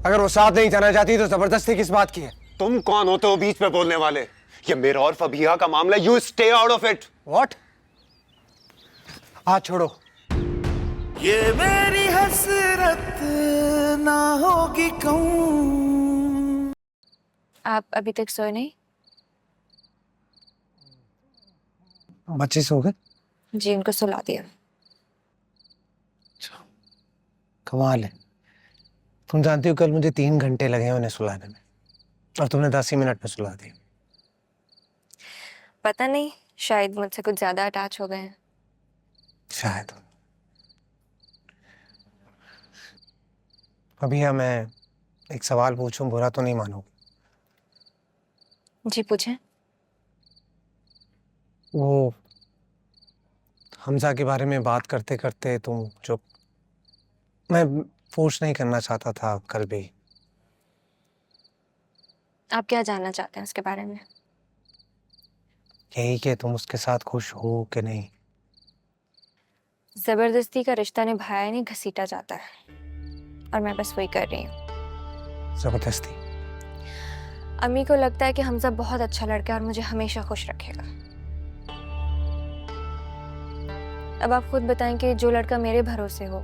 अगर वो साथ नहीं जाना चाहती तो जबरदस्ती किस बात की है? तुम कौन होते हो बीच में बोलने वाले? ये मेरा और फबिहा का मामला, you stay out of it. What? हाथ छोड़ो। ये मेरी हसरत ना होगी कहूं। आप अभी तक सोए नहीं? बच्चे सो गए? जी, उनको सुला दिया। कमाल है। तुम जानती हो कल मुझे 3 घंटे लगे हैं उन्हें सुलाने में, और तुमने 10 ही मिनट में सुला दी। पता नहीं, शायद मुझसे कुछ ज्यादा अटैच हो गए हैं। शायद। अभी मैं एक सवाल पूछूं, बुरा तो नहीं मानोगे? जी पूछें। वो हमजा के बारे में बात करते करते तुम चुप। मैं फोर्स नहीं करना चाहता था कल भी। आप क्या जानना चाहते हैं उसके बारे में? यही कि तुम उसके साथ खुश हो कि नहीं। जबरदस्ती का रिश्ता निभाया नहीं, घसीटा जाता है, और मैं बस वही कर रही हूँ। जबरदस्ती? अम्मी को लगता है कि हमजा बहुत अच्छा लड़का है और मुझे हमेशा खुश रखेगा। अब आप खुद बताएं कि जो लड़का मेरे भरोसे हो,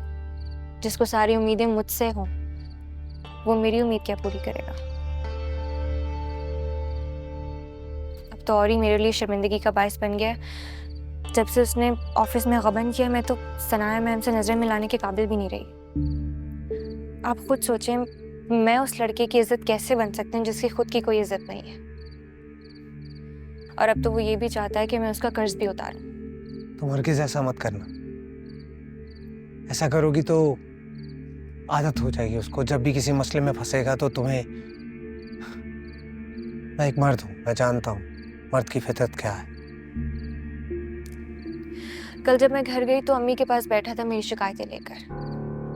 जिसको सारी उम्मीदें मुझसे हों, वो मेरी उम्मीद क्या पूरी करेगा? अब तो और ही मेरे लिए शर्मिंदगी का बायस बन गया है। जब से उसने ऑफिस में गबन किया, मैं तो सनाया मैम से नजरें मिलाने के काबिल भी नहीं रही। आप खुद सोचें, मैं उस लड़के की इज्जत कैसे बन सकती हूँ जिसकी खुद की कोई इज्जत नहीं है? और अब तो वो ये भी चाहता है कि मैं उसका कर्ज भी उतारूं। तुम हरगिज़ ऐसा मत करना। ऐसा करोगी तो आदत हो जाएगी उसको। जब भी किसी मसले में फंसेगा तो तुम्हें। मैं एक मर्द हूँ, मैं जानता हूँ मर्द की फितरत क्या है। कल जब मैं घर गई तो अम्मी के पास बैठा था मेरी शिकायतें लेकर।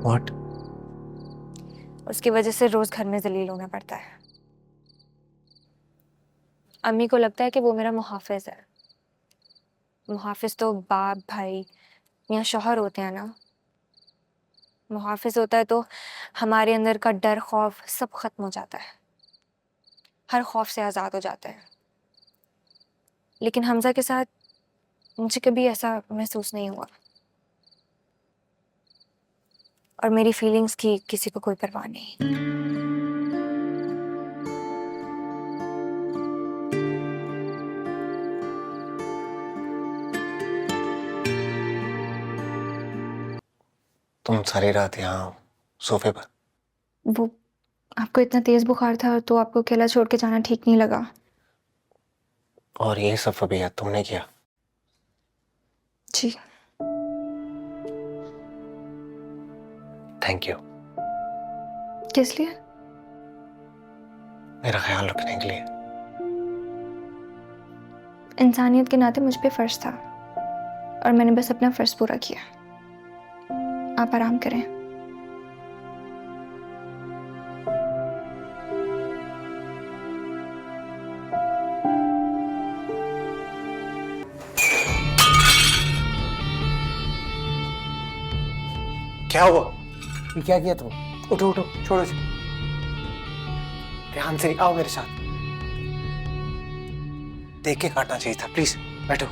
व्हाट? उसकी वजह से रोज घर में जलील होना पड़ता है। अम्मी को लगता है कि वो मेरा मुहाफिज है। मुहाफिज तो बाप भाई या शौहर होते हैं ना। मुहाफिज होता है तो हमारे अंदर का डर खौफ सब खत्म हो जाता है, हर खौफ से आज़ाद हो जाता है। लेकिन हमजा के साथ मुझे कभी ऐसा महसूस नहीं हुआ, और मेरी फीलिंग्स की किसी को कोई परवाह नहीं। तुम सारी रात यहाँ सोफे पर? वो आपको इतना तेज बुखार था तो आपको अकेला छोड़ के जाना ठीक नहीं लगा। और ये सब फबिहा तुमने किया? जी। Thank you. किस लिए? मेरा ख्याल रखने के लिए। इंसानियत के नाते मुझ पे फर्ज था, और मैंने बस अपना फर्ज पूरा किया। आप आराम करें। क्या हुआ? ये क्या किया तुम? उठो उठो, छोड़ो इसे। ध्यान से आओ मेरे साथ। देख के काटना चाहिए था। प्लीज बैठो।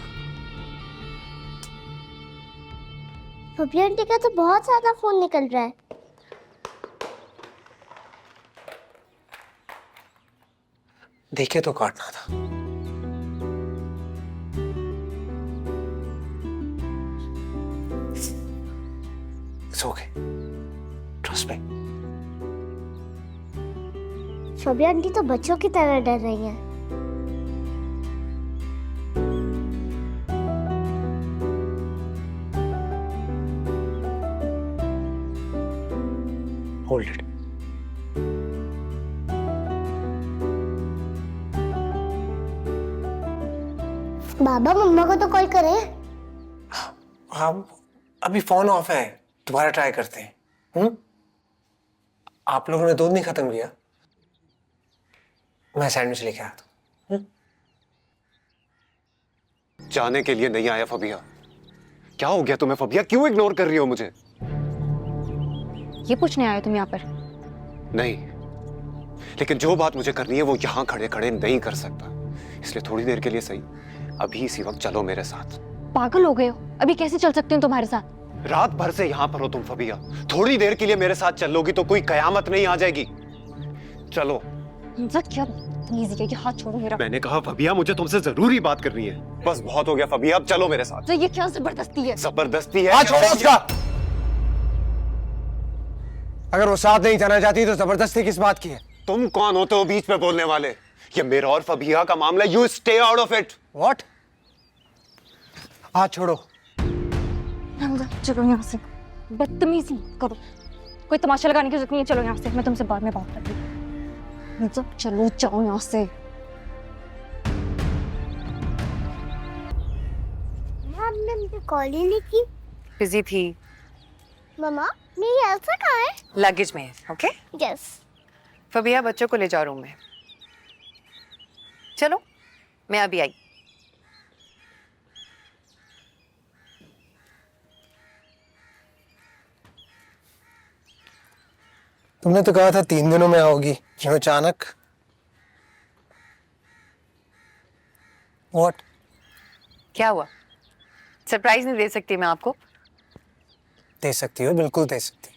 फबिया आंटी का तो बहुत ज्यादा खून निकल रहा है। देखे तो काटना था। It's okay. Trust me. Fabia aunty तो बच्चों की तरह डर रही हैं। Hold it. बाबा मम्मा को तो कॉल करें। हाँ, अभी फोन ऑफ है। दोबारा ट्राई करते हैं। आप लोगों ने दूध नहीं खत्म किया? मैं सैंडविच लेके आया था। जाने के लिए नहीं आया फबिहा। क्या हो गया तुम्हें फबिहा? क्यों इग्नोर कर रही हो मुझे? ये पूछने आए हो तुम यहाँ पर? नहीं, लेकिन जो बात मुझे करनी है वो यहाँ खड़े खड़े नहीं कर सकता, इसलिए थोड़ी देर के लिए सही अभी इसी वक्त चलो मेरे साथ। पागल हो गए हो? अभी कैसे चल सकती हूँ तुम्हारे साथ? रात भर से यहाँ पर हो तुम फबिया, थोड़ी देर के लिए मेरे साथ चलोगी तो कोई कयामत नहीं आ जाएगी। चलो। हमजा क्या बदतमीजी है, ये हाथ छोड़ो मेरा। मैंने कहा फबिया मुझे तुमसे जरूरी बात करनी है। बस बहुत हो गया फबिया, अब चलो मेरे साथ। तो ये क्या जबरदस्ती है? जबरदस्ती है। हाथ छोड़ो उसका। अगर वो साथ नहीं जाना चाहती तो जबरदस्ती किस बात की है? तुम कौन होते हो बीच में बोलने वाले? ये मेरा और फबिया का मामला, you stay out of it. What? हाथ छोड़ो। हमजा चलो यहाँ से, बदतमीजी मत करो। कोई तमाशा लगाने की जरूरत नहीं है, चलो यहाँ से, मैं तुमसे बाद में बात करती हूँ। हमजा चलो जाओ यहाँ से। आपने मुझे कॉल ही नहीं की। बिजी थी। मम्मा मेरी एल्सा कहाँ है? लगेज में है। Okay yes. फबिया बच्चों को ले जाओ रूम में। चलो मैं अभी आई। तुमने तो कहा था 3 दिनों में आओगी, क्यों अचानक? व्हाट? क्या हुआ? सरप्राइज नहीं दे सकती मैं आपको? दे सकती हो, बिल्कुल दे सकती हो।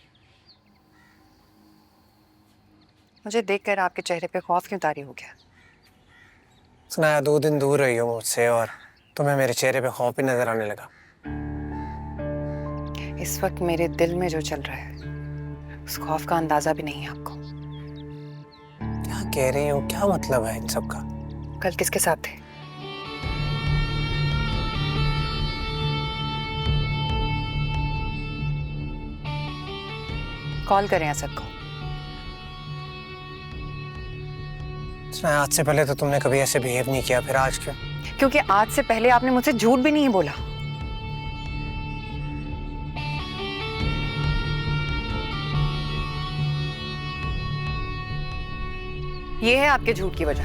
मुझे देखकर आपके चेहरे पे खौफ क्यों तारी हो गया? सुनाया 2 दिन दूर रही हो मुझसे और तुम्हें मेरे चेहरे पे खौफ ही नजर आने लगा। इस वक्त मेरे दिल में जो चल रहा है उस खौफ का अंदाजा भी नहीं है आपको। क्या कह रही हो? क्या मतलब है इन सब का? कल किसके साथ थे? कॉल करें असद को। सुनाया आज से पहले तो तुमने कभी ऐसे बिहेव नहीं किया, फिर आज क्यों? क्योंकि आज से पहले आपने मुझसे झूठ भी नहीं बोला। ये है आपके झूठ की वजह।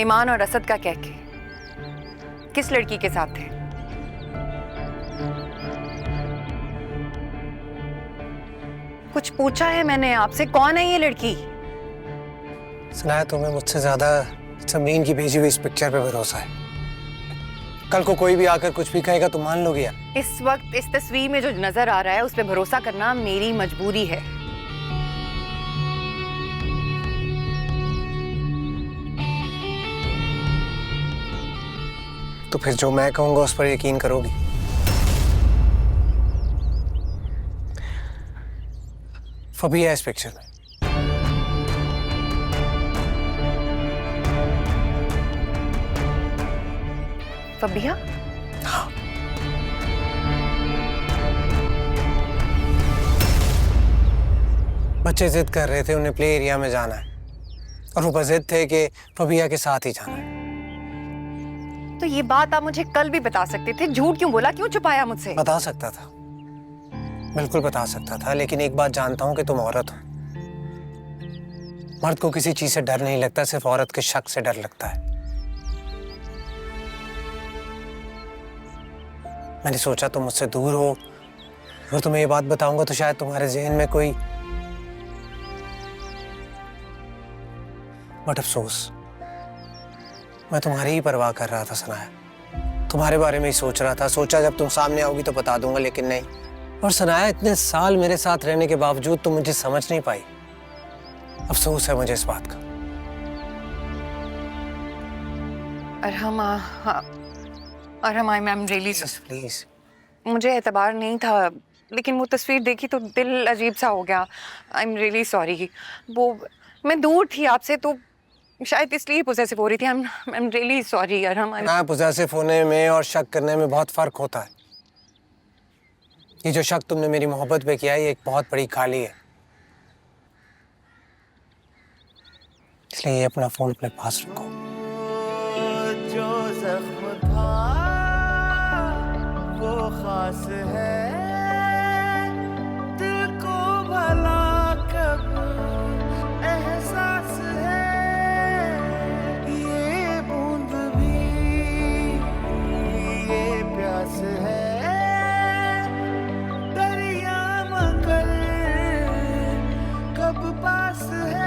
ईमान और असद का कह के किस लड़की के साथ थे? कुछ पूछा है मैंने आपसे? कौन है ये लड़की? सुनाया तुम्हें मुझसे ज्यादा समरीन की भेजी हुई इस पिक्चर पे भरोसा है। कल को कोई भी आकर कुछ भी कहेगा तो मान लोगे यार? इस वक्त इस तस्वीर में जो नजर आ रहा है उस पे भरोसा करना मेरी मजबूरी है। तो फिर जो मैं कहूंगा उस पर यकीन करोगी? फबिया इस पिक्चर में। फबिया? हाँ। बच्चे जिद कर रहे थे, उन्हें प्ले एरिया में जाना है और वो जिद थे कि फबिया के साथ ही जाना है। तो ये बात आप मुझे कल भी बता सकते थे, झूठ क्यों बोला? क्यों छुपाया मुझसे? बता सकता था, बिल्कुल बता सकता था, लेकिन एक बात जानता हूं कि तुम औरत हो। मर्द को किसी चीज से डर नहीं लगता, सिर्फ औरत के शक से डर लगता है। मैंने सोचा तुम मुझसे दूर हो, अगर तुम्हें ये बात बताऊंगा तो शायद तुम्हारे जहन में कोई, बट अफसोस मैं तुम्हारी ही परवाह कर रहा था सनाया, तुम्हारे बारे में ही सोच रहा था। सोचा जब तुम सामने आओगी तो बता दूंगा, लेकिन नहीं। और सनाया इतने साल मेरे साथ रहने के बावजूद तुम मुझे समझ नहीं पाई। अफसोस है मुझे इस बात का। अरहम आई एम रियली प्लीज। मुझे एतबार नहीं था, लेकिन वो तस्वीर देखी तो दिल अजीब सा हो गया। आई एम रियली सॉरी। वो मैं दूर थी आपसे तो शायद इसलिए पोजेसिव हो रही थी। I am really sorry Arham. ना, पोजेसिव होने में और शक करने में बहुत फर्क होता है। ये जो शक तुमने मेरी मोहब्बत पे किया है, ये एक बहुत बड़ी गाली है, इसलिए ये अपना फोन अपने पास रखो। जो जख्म था वो खास है, दिल को भला कब एहसास है, ये बूंद भी अब पास है